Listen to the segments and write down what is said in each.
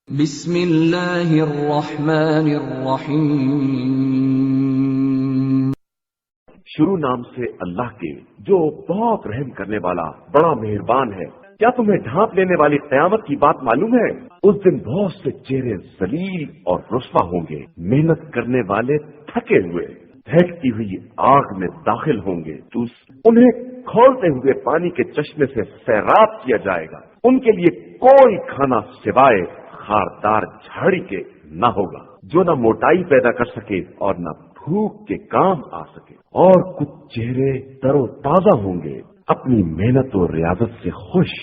بسم اللہ الرحمن الرحیم۔ شروع نام سے اللہ کے جو بہت رحم کرنے والا بڑا مہربان ہے۔ کیا تمہیں ڈھانپ لینے والی قیامت کی بات معلوم ہے؟ اس دن بہت سے چہرے ذلیل اور رسوا ہوں گے، محنت کرنے والے تھکے ہوئے دہکتی ہوئی آگ میں داخل ہوں گے، تو انہیں کھولتے ہوئے پانی کے چشمے سے سیراب کیا جائے گا۔ ان کے لیے کوئی کھانا سوائے خاردار جھاڑی کے نہ ہوگا، جو نہ موٹائی پیدا کر سکے اور نہ بھوک کے کام آ سکے۔ اور کچھ چہرے تر و تازہ ہوں گے، اپنی محنت و ریاضت سے خوش،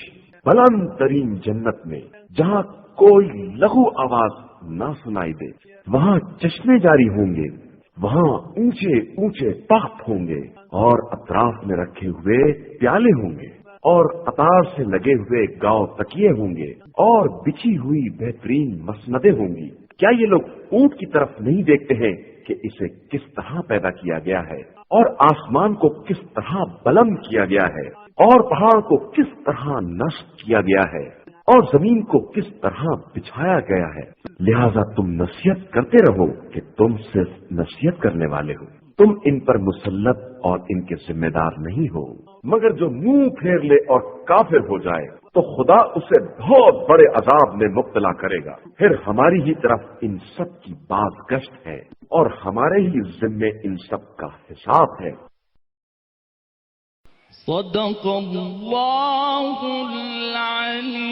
بلند ترین جنت میں جہاں کوئی لغو آواز نہ سنائی دے۔ وہاں چشمے جاری ہوں گے، وہاں اونچے اونچے تخت ہوں گے، اور اطراف میں رکھے ہوئے پیالے ہوں گے، اور قطار سے لگے ہوئے گاؤ تکیے ہوں گے، اور بچھی ہوئی بہترین مسندیں ہوں گی۔ کیا یہ لوگ اونٹ کی طرف نہیں دیکھتے ہیں کہ اسے کس طرح پیدا کیا گیا ہے، اور آسمان کو کس طرح بلند کیا گیا ہے، اور پہاڑ کو کس طرح نصب کیا گیا ہے، اور زمین کو کس طرح بچھایا گیا ہے؟ لہذا تم نصیحت کرتے رہو کہ تم صرف نصیحت کرنے والے ہو، تم ان پر مسلط اور ان کے ذمہ دار نہیں ہو۔ مگر جو منہ پھیر لے اور کافر ہو جائے تو خدا اسے بہت بڑے عذاب میں مبتلا کرے گا۔ پھر ہماری ہی طرف ان سب کی باز گشت ہے، اور ہمارے ہی ذمے ان سب کا حساب ہے۔ صدق اللہ العلی